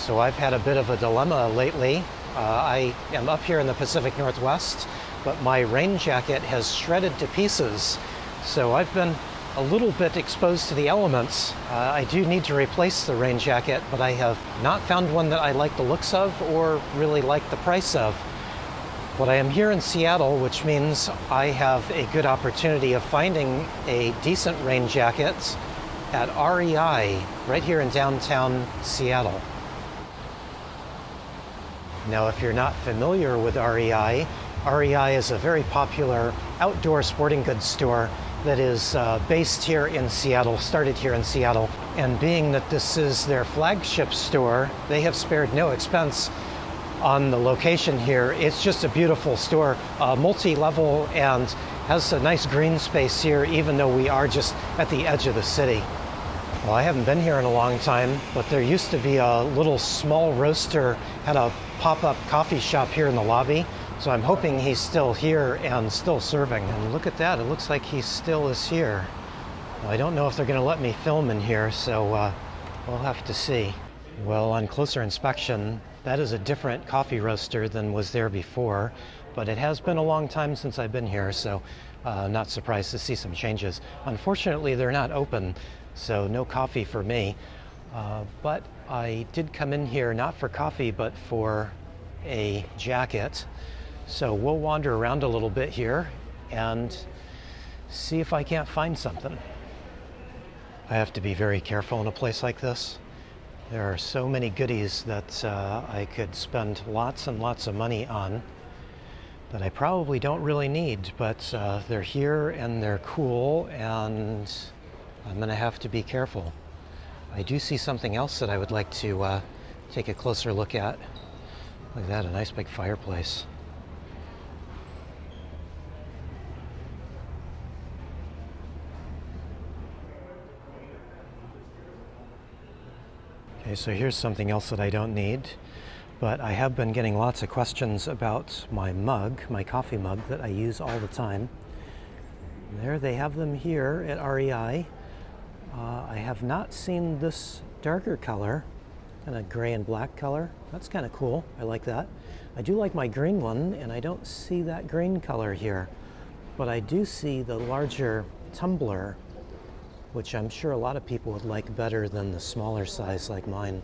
So I've had a bit of a dilemma lately. I am up here in the Pacific Northwest, but my rain jacket has shredded to pieces. So I've been a little bit exposed to the elements. I do need to replace the rain jacket, but I have not found one that I like the looks of or really like the price of. But I am here in Seattle, which means I have a good opportunity of finding a decent rain jacket at REI right here in downtown Seattle. Now, if you're not familiar with REI, REI is a very popular outdoor sporting goods store that is based here in Seattle, started here in Seattle. And being that this is their flagship store, they have spared no expense on the location here. It's just a beautiful store, multi-level, and has a nice green space here, even though we are just at the edge of the city. Well, I haven't been here in a long time, but there used to be a little small roaster, had a pop-up coffee shop here in the lobby. So I'm hoping he's still here and still serving. And look at that, it looks like he still is here. Well, I don't know if they're gonna let me film in here, so we'll have to see. Well, on closer inspection, that is a different coffee roaster than was there before, but it has been a long time since I've been here, so not surprised to see some changes. Unfortunately, they're not open, so no coffee for me. But I did come in here not for coffee, but for a jacket. So we'll wander around a little bit here and see if I can't find something. I have to be very careful in a place like this. There are so many goodies that I could spend lots and lots of money on that I probably don't really need, but they're here and they're cool, and I'm gonna have to be careful. I do see something else that I would like to take a closer look at. Look at that, a nice big fireplace. Okay, so here's something else that I don't need, but I have been getting lots of questions about my mug, my coffee mug that I use all the time. There, they have them here at REI. I have not seen this darker color, kind of gray and black color. That's kind of cool, I like that. I do like my green one, and I don't see that green color here, but I do see the larger tumbler, which I'm sure a lot of people would like better than the smaller size like mine.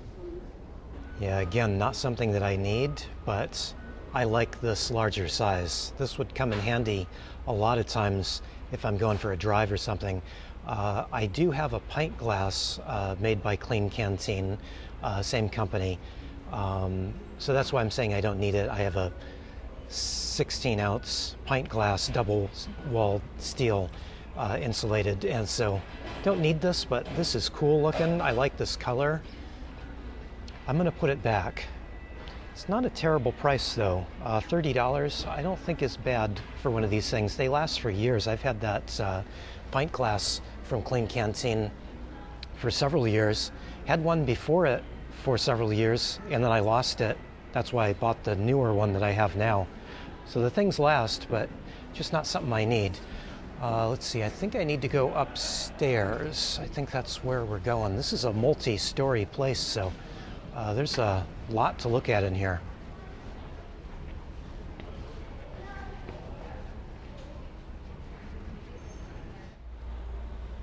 Yeah, again, not something that I need, but I like this larger size. This would come in handy a lot of times if I'm going for a drive or something. I do have a pint glass made by Clean Canteen, same company. So that's why I'm saying I don't need it. I have a 16-ounce pint glass, double-walled steel, insulated, and so don't need this, but this is cool looking. I like this color. I'm gonna put it back. It's not a terrible price though. $30 I don't think is bad for one of these things. They last for years. I've had that pint glass from Clean Canteen for several years. Had one before it for several years, and then I lost it. That's why I bought the newer one that I have now. So the things last, but just not something I need. Let's see, I think I need to go upstairs. I think that's where we're going. This is a multi-story place, so there's a lot to look at in here.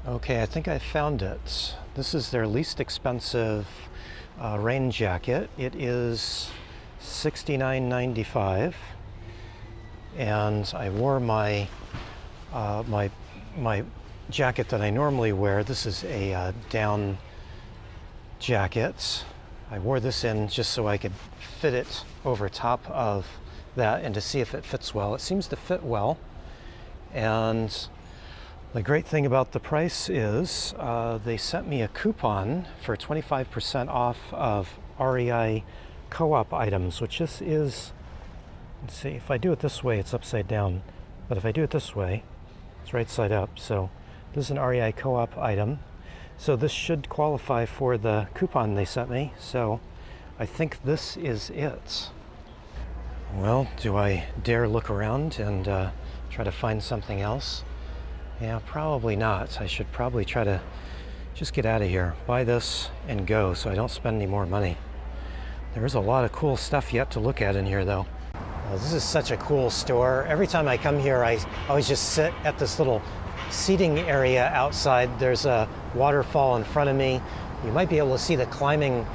Okay, I think I found it. This is their least expensive rain jacket. It is $69.95, and I wore my my jacket that I normally wear. This is a down jacket. I wore this in just so I could fit it over top of that and to see if it fits well. It seems to fit well, and the great thing about the price is they sent me a coupon for 25% off of REI co-op items, which this is, let's see, if I do it this way, it's upside down. But if I do it this way, it's right side up. So this is an REI co-op item. So this should qualify for the coupon they sent me. So I think this is it. Well, do I dare look around and try to find something else? Yeah, probably not. I should probably try to just get out of here, buy this and go so I don't spend any more money. There's a lot of cool stuff yet to look at in here though. This is such a cool store. Every time I come here, I always just sit at this little seating area outside. There's a waterfall in front of me. You might be able to see the climbing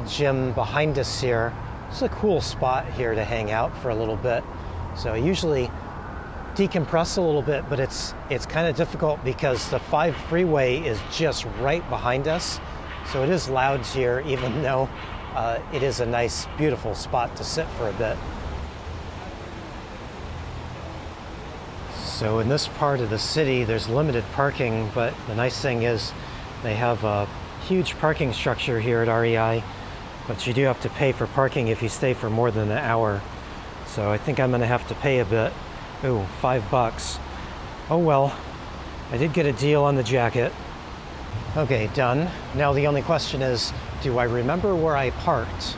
gym behind us here. It's a cool spot here to hang out for a little bit. So I usually decompress a little bit, but it's kind of difficult because the 5 freeway is just right behind us. So it is loud here, even though it is a nice, beautiful spot to sit for a bit. So in this part of the city, there's limited parking, but the nice thing is they have a huge parking structure here at REI, but you do have to pay for parking if you stay for more than an hour. So I think I'm gonna have to pay a bit. Ooh, $5. Oh well, I did get a deal on the jacket. Okay, done. Now the only question is, do I remember where I parked?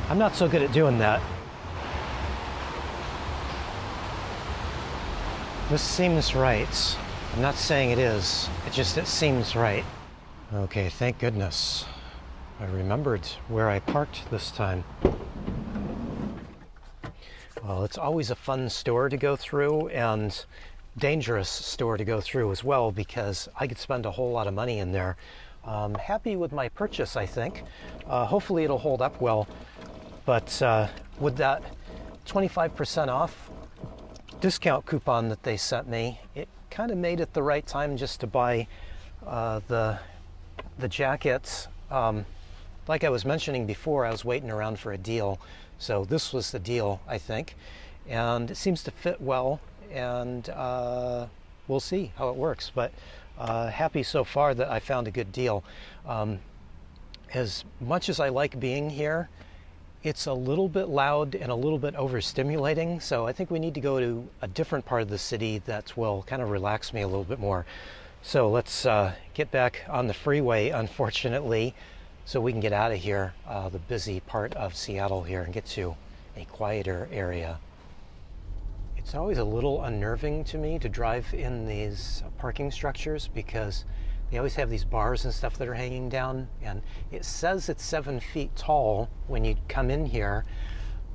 I'm not so good at doing that. This seems right. I'm not saying it is, it seems right. Okay, thank goodness. I remembered where I parked this time. Well, it's always a fun store to go through and dangerous store to go through as well, because I could spend a whole lot of money in there. Happy with my purchase, I think. Hopefully it'll hold up well. But with that 25% off discount coupon that they sent me, it kind of made it the right time just to buy the jackets. Like I was mentioning before, I was waiting around for a deal, so this was the deal, I think, and it seems to fit well, and we'll see how it works, but happy so far that I found a good deal. As much as I like being here, it's a little bit loud and a little bit overstimulating, so I think we need to go to a different part of the city that will kind of relax me a little bit more. So let's get back on the freeway, unfortunately, so we can get out of here, the busy part of Seattle here, and get to a quieter area. It's always a little unnerving to me to drive in these parking structures because they always have these bars and stuff that are hanging down, and it says it's 7 feet tall when you come in here,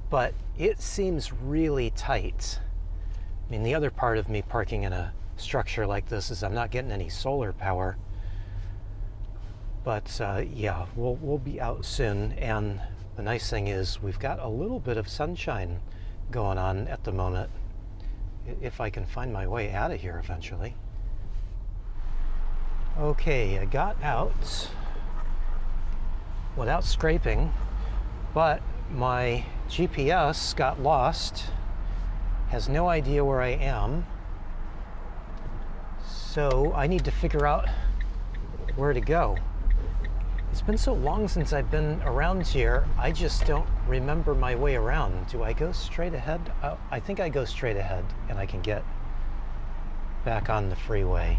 but it seems really tight. I mean, the other part of me parking in a structure like this is I'm not getting any solar power. But yeah, we'll be out soon, and the nice thing is we've got a little bit of sunshine going on at the moment, if I can find my way out of here eventually. Okay, I got out without scraping, but my GPS got lost, has no idea where I am, so I need to figure out where to go. It's been so long since I've been around here, I just don't remember my way around. Do I go straight ahead? Oh, I think I go straight ahead and I can get back on the freeway.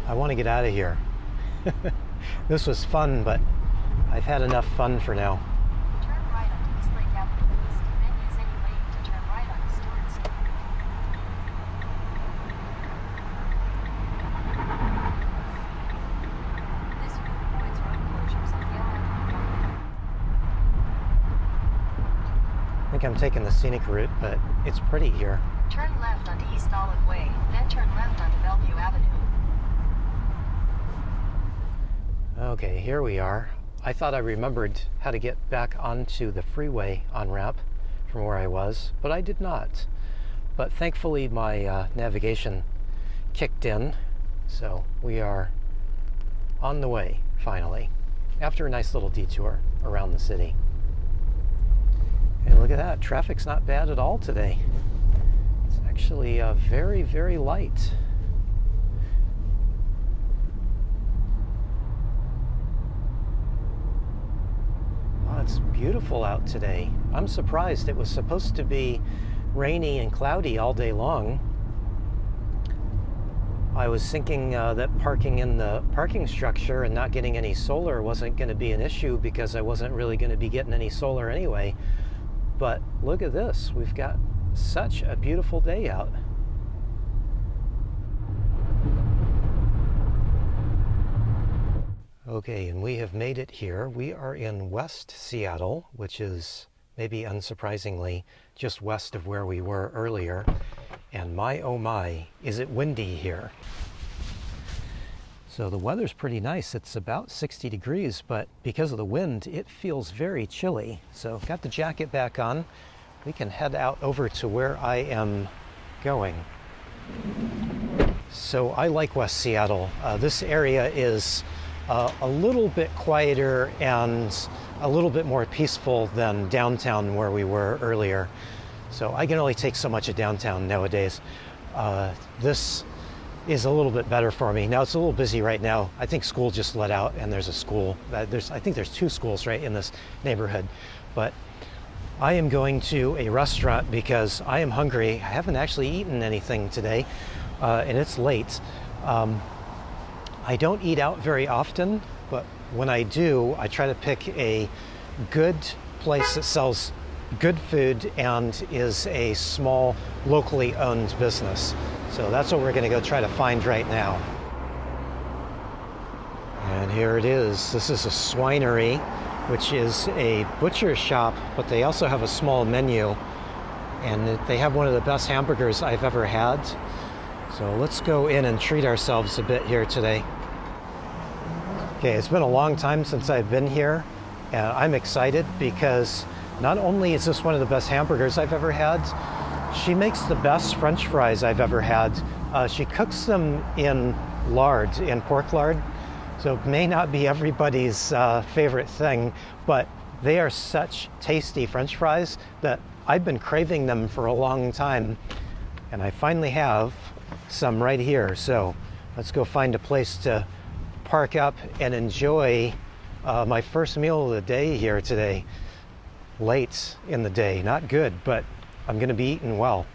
I want to get out of here. This was fun, but I've had enough fun for now. Turn right onto East Lake Avenue East, then use any lane to turn right on Stewart Street. This route avoids road closures on Yale Avenue. I think I'm taking the scenic route, but it's pretty here. Turn left onto East Olive Way, then turn left onto Bellevue Avenue. Okay, here we are. I thought I remembered how to get back onto the freeway on-ramp from where I was, but I did not. But thankfully my navigation kicked in, so we are on the way, finally, after a nice little detour around the city. And look at that, traffic's not bad at all today. It's actually very, very light. It's beautiful out today. I'm surprised. It was supposed to be rainy and cloudy all day long. I was thinking that parking in the parking structure and not getting any solar wasn't going to be an issue because I wasn't really going to be getting any solar anyway. But look at this. We've got such a beautiful day out. Okay, and we have made it here. We are in West Seattle, which is maybe unsurprisingly just west of where we were earlier. And my oh my, is it windy here. So the weather's pretty nice. It's about 60 degrees, but because of the wind, it feels very chilly. So got the jacket back on. We can head out over to where I am going. So I like West Seattle. This area is a little bit quieter and a little bit more peaceful than downtown where we were earlier. So I can only take so much of downtown nowadays. This is a little bit better for me. Now it's a little busy right now. I think school just let out and there's a school. I think there's 2 schools right in this neighborhood. But I am going to a restaurant because I am hungry. I haven't actually eaten anything today and it's late. I don't eat out very often, but when I do, I try to pick a good place that sells good food and is a small, locally owned business. So that's what we're going to go try to find right now. And here it is. This is a Swinery, which is a butcher shop, but they also have a small menu. And they have one of the best hamburgers I've ever had. So let's go in and treat ourselves a bit here today. Okay, it's been a long time since I've been here, and I'm excited because not only is this one of the best hamburgers I've ever had, she makes the best French fries I've ever had. She cooks them in lard, in pork lard, so it may not be everybody's favorite thing, but they are such tasty French fries that I've been craving them for a long time, and I finally have some right here. So let's go find a place to park up and enjoy my first meal of the day here today. Late in the day, not good, but I'm going to be eating well.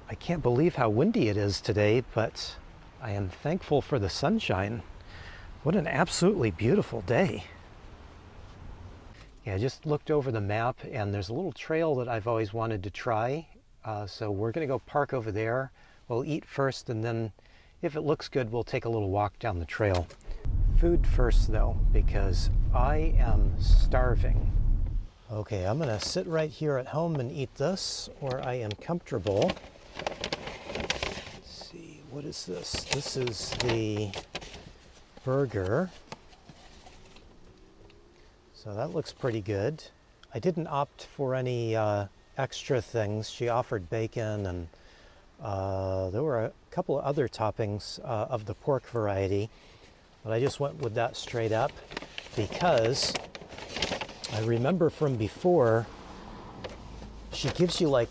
I can't believe how windy it is today, but I am thankful for the sunshine. What an absolutely beautiful day. Yeah, I just looked over the map and there's a little trail that I've always wanted to try. So we're going to go park over there. We'll eat first, and then if it looks good, we'll take a little walk down the trail. Food first though, because I am starving. Okay, I'm gonna sit right here at home and eat this, or I am comfortable. Let's see, what is this? This is the burger. So that looks pretty good. I didn't opt for any extra things. She offered bacon, and there were a couple of other toppings of the pork variety, but I just went with that straight up because I remember from before, she gives you like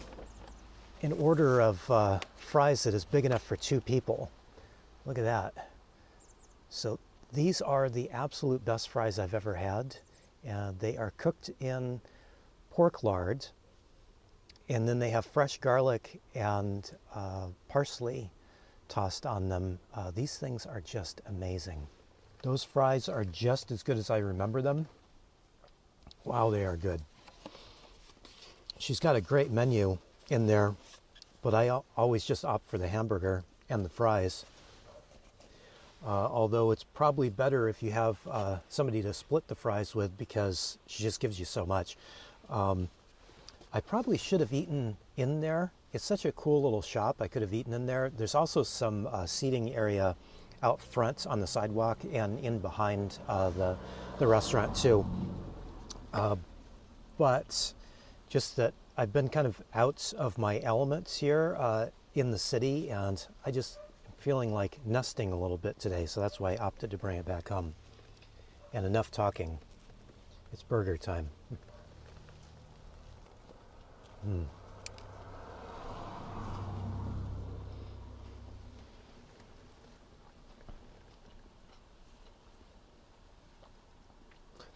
an order of fries that is big enough for 2 people. Look at that. So these are the absolute best fries I've ever had. And they are cooked in pork lard. And then they have fresh garlic and parsley tossed on them. These things are just amazing. Those fries are just as good as I remember them. Wow, they are good. She's got a great menu in there, but I always just opt for the hamburger and the fries. Although it's probably better if you have somebody to split the fries with, because she just gives you so much. I probably should have eaten in there. It's such a cool little shop. I could have eaten in there. There's also some seating area out front on the sidewalk and in behind the restaurant too. But just that I've been kind of out of my elements here in the city, and I just am feeling like nesting a little bit today, so that's why I opted to bring it back home. And enough talking. It's burger time.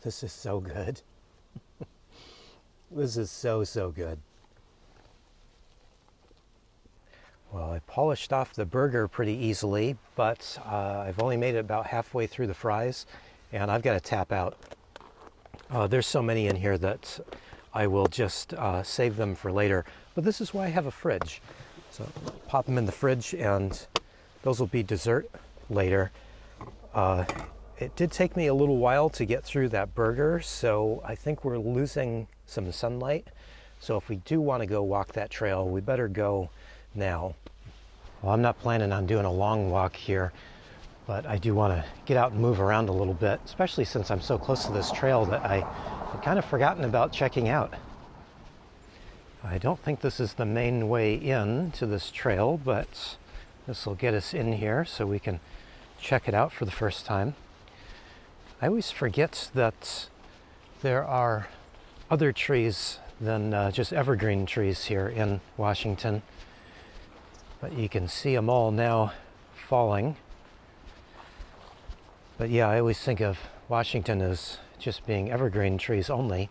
This is so good. This is so good. Well, I polished off the burger pretty easily, but I've only made it about halfway through the fries, and I've got to tap out. There's so many in here that I will just save them for later. But this is why I have a fridge. So pop them in the fridge, and those will be dessert later. It did take me a little while to get through that burger, so I think we're losing some sunlight. So if we do want to go walk that trail, we better go now. Well, I'm not planning on doing a long walk here, but I do want to get out and move around a little bit, especially since I'm so close to this trail that I had kind of forgotten about checking out. I don't think this is the main way in to this trail, but this will get us in here so we can check it out for the first time. I always forget that there are other trees than just evergreen trees here in Washington. But you can see them all now falling. But yeah, I always think of Washington as just being evergreen trees only.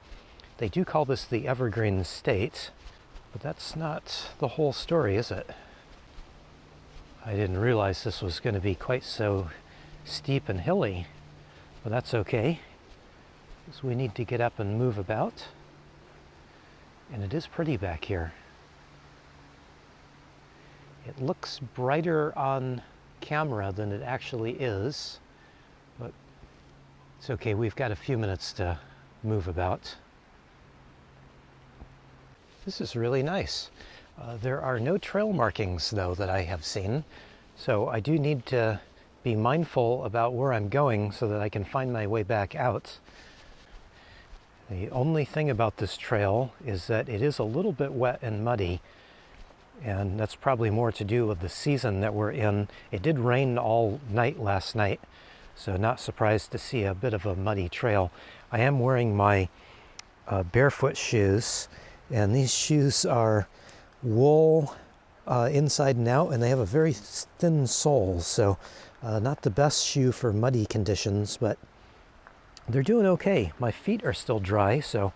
They do call this the Evergreen State, but that's not the whole story, is it? I didn't realize this was going to be quite so steep and hilly. But that's okay, because we need to get up and move about. And it is pretty back here. It looks brighter on camera than it actually is, but it's okay. We've got a few minutes to move about. This is really nice. There are no trail markings, though, that I have seen, so I do need to be mindful about where I'm going so that I can find my way back out. The only thing about this trail is that it is a little bit wet and muddy, and that's probably more to do with the season that we're in. It did rain all night last night, so not surprised to see a bit of a muddy trail. I am wearing my barefoot shoes, and these shoes are wool inside and out, and they have a very thin sole, so not the best shoe for muddy conditions, but they're doing okay. My feet are still dry, so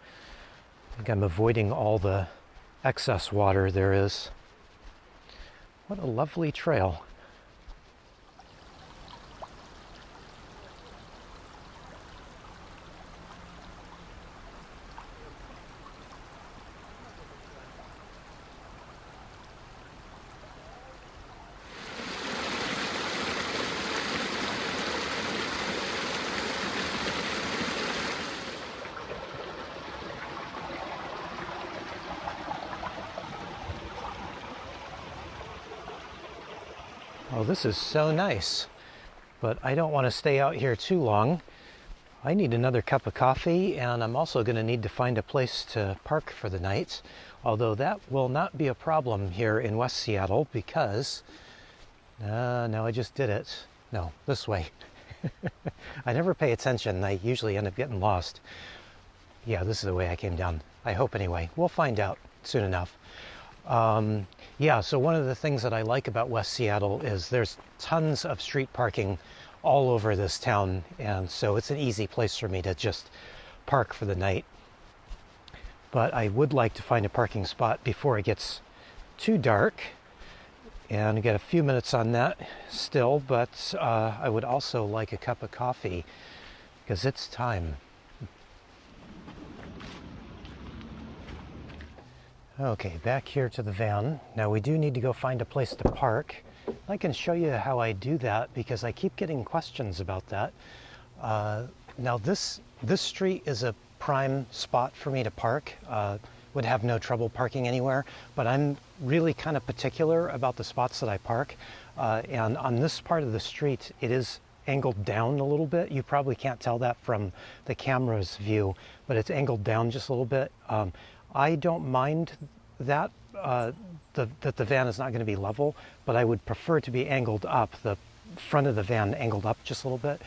I think I'm avoiding all the excess water there is. What a lovely trail. Oh, this is so nice, but I don't want to stay out here too long. I need another cup of coffee, and I'm also going to need to find a place to park for the night, although that will not be a problem here in West Seattle because, no, I just did it. No, this way. I never pay attention. I usually end up getting lost. Yeah, this is the way I came down. I hope anyway. We'll find out soon enough. Yeah, so one of the things that I like about West Seattle is there's tons of street parking all over this town, and so it's an easy place for me to just park for the night. But I would like to find a parking spot before it gets too dark, and I get a few minutes on that still, but I would also like a cup of coffee because it's time. Okay, back here to the van. Now we do need to go find a place to park. I can show you how I do that because I keep getting questions about that. Now this street is a prime spot for me to park. Would have no trouble parking anywhere, but I'm really kind of particular about the spots that I park. And on this part of the street, it is angled down a little bit. You probably can't tell that from the camera's view, but it's angled down just a little bit. I don't mind that, that the van is not going to be level, but I would prefer to be angled up, the front of the van angled up just a little bit.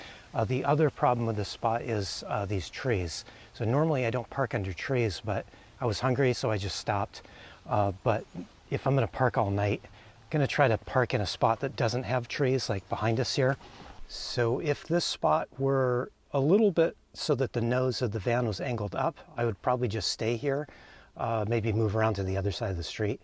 The other problem with this spot is these trees. So normally I don't park under trees, but I was hungry, so I just stopped. But if I'm going to park all night, I'm going to try to park in a spot that doesn't have trees, like behind us here. So if this spot were a little bit so that the nose of the van was angled up, I would probably just stay here. Maybe move around to the other side of the street.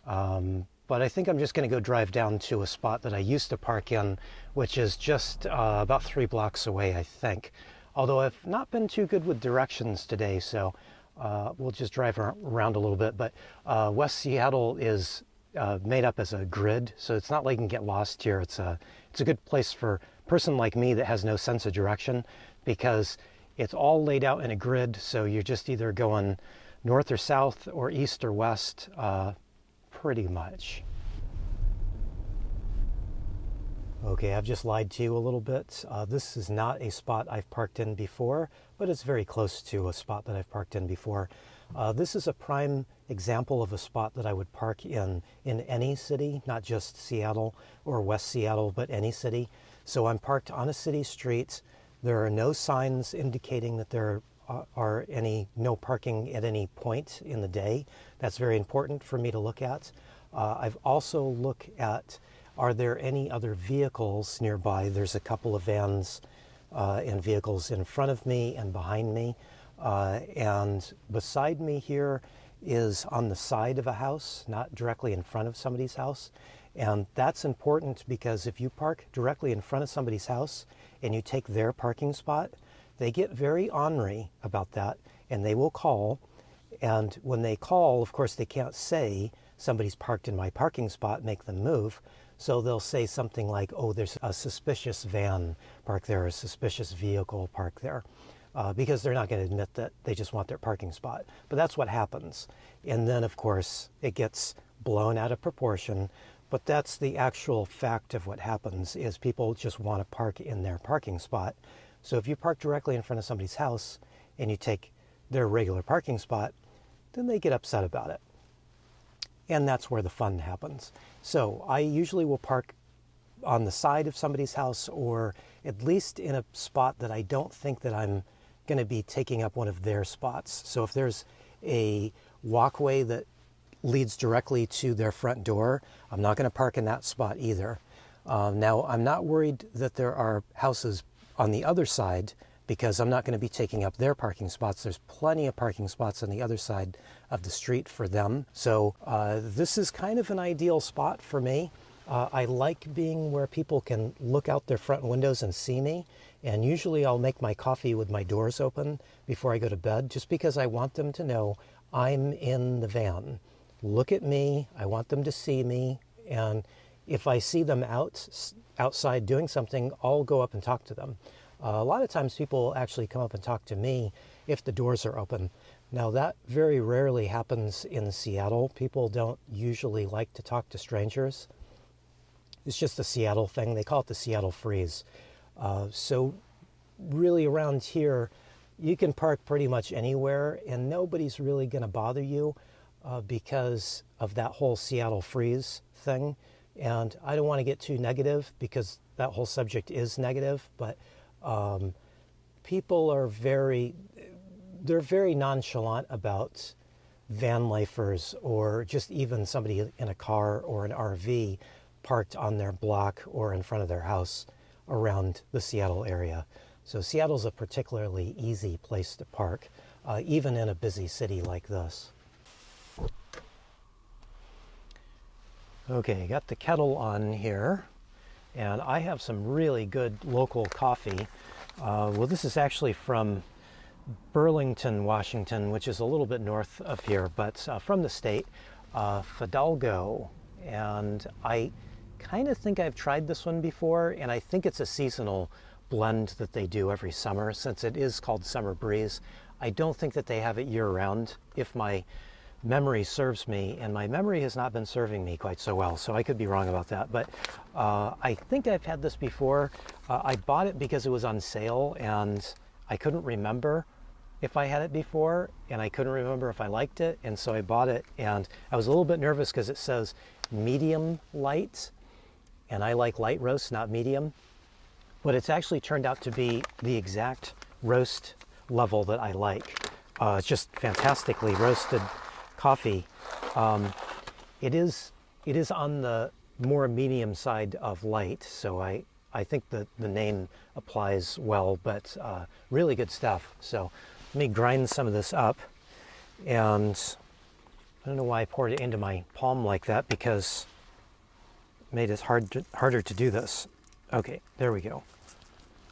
But I think I'm just going to go drive down to a spot that I used to park in, which is just about 3 blocks away, I think. Although I've not been too good with directions today, so we'll just drive around a little bit. But West Seattle is made up as a grid, so it's not like you can get lost here. It's a good place for person like me that has no sense of direction, because it's all laid out in a grid, so you're just either going north or south or east or west, pretty much. Okay, I've just lied to you a little bit. This is not a spot I've parked in before, but it's very close to a spot that I've parked in before. This is a prime example of a spot that I would park in any city, not just Seattle or West Seattle, but any city. So I'm parked on a city street. There are no signs indicating that there are no parking at any point in the day. That's very important for me to look at. I've also looked at, are there any other vehicles nearby? There's a couple of vans and vehicles in front of me and behind me. And beside me here is on the side of a house, not directly in front of somebody's house. And that's important because if you park directly in front of somebody's house and you take their parking spot, they get very ornery about that and they will call. And when they call, of course, they can't say somebody's parked in my parking spot, make them move. So they'll say something like, oh, there's a suspicious van parked there, a suspicious vehicle parked there. Because they're not going to admit that they just want their parking spot. But that's what happens. And then, of course, it gets blown out of proportion. But that's the actual fact of what happens, is people just want to park in their parking spot. So if you park directly in front of somebody's house and you take their regular parking spot, then they get upset about it. And that's where the fun happens. So I usually will park on the side of somebody's house, or at least in a spot that I don't think that I'm going to be taking up one of their spots. So if there's a walkway that leads directly to their front door, I'm not going to park in that spot either. Now, I'm not worried that there are houses on the other side, because I'm not going to be taking up their parking spots. There's plenty of parking spots on the other side of the street for them. So this is kind of an ideal spot for me. I like being where people can look out their front windows and see me. And usually I'll make my coffee with my doors open before I go to bed, just because I want them to know I'm in the van. Look at me. I want them to see me. And if I see them outside doing something, I'll go up and talk to them. A lot of times people actually come up and talk to me if the doors are open. Now, that very rarely happens in Seattle. People don't usually like to talk to strangers. It's just a Seattle thing. They call it the Seattle freeze. So really around here, you can park pretty much anywhere and nobody's really going to bother you because of that whole Seattle freeze thing. And I don't want to get too negative because that whole subject is negative, but people are very nonchalant about van lifers, or just even somebody in a car or an RV parked on their block or in front of their house around the Seattle area. So Seattle's a particularly easy place to park, even in a busy city like this. Okay, got the kettle on here, and I have some really good local coffee. Well, this is actually from Burlington, Washington, which is a little bit north of here, but from the state, Fidalgo. And I kind of think I've tried this one before, and I think it's a seasonal blend that they do every summer, since it is called Summer Breeze. I don't think that they have it year-round, if my memory serves me, and my memory has not been serving me quite so well, so I could be wrong about that. But I think I've had this before. I bought it because it was on sale, and I couldn't remember if I had it before, and I couldn't remember if I liked it, and so I bought it, and I was a little bit nervous because it says medium light, and I like light roast, not medium. But it's actually turned out to be the exact roast level that I like. It's just fantastically roasted coffee. It is on the more medium side of light, so I think that the name applies well, but really good stuff. So let me grind some of this up, and I don't know why I poured it into my palm like that, because it made it harder to do this. Okay, there we go.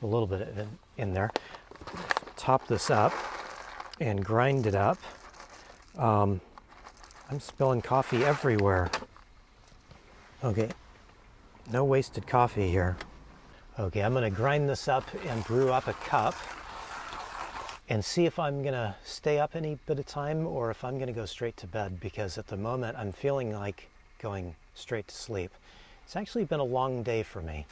A little bit of it in there. Top this up and grind it up. I'm spilling coffee everywhere. Okay, no wasted coffee here. Okay, I'm going to grind this up and brew up a cup and see if I'm going to stay up any bit of time or if I'm going to go straight to bed, because at the moment I'm feeling like going straight to sleep. It's actually been a long day for me.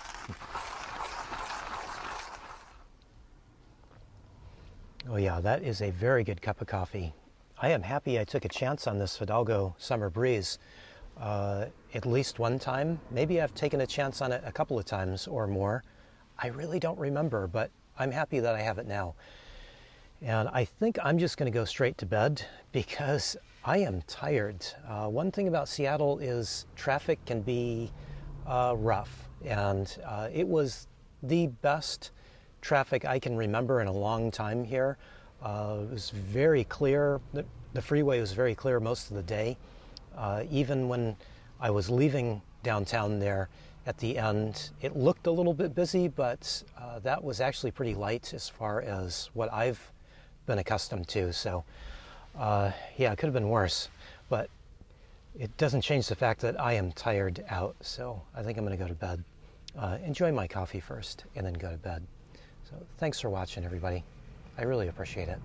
Oh yeah, that is a very good cup of coffee. I am happy I took a chance on this Fidalgo Summer Breeze at least one time. Maybe I've taken a chance on it a couple of times or more. I really don't remember, but I'm happy that I have it now. And I think I'm just going to go straight to bed because I am tired. One thing about Seattle is traffic can be rough, and it was the best traffic I can remember in a long time here. It was very clear. The freeway was very clear most of the day. Even when I was leaving downtown there at the end, it looked a little bit busy, but that was actually pretty light as far as what I've been accustomed to. So yeah, it could have been worse, but it doesn't change the fact that I am tired out. So I think I'm going to go to bed. Enjoy my coffee first and then go to bed. So thanks for watching, everybody. I really appreciate it.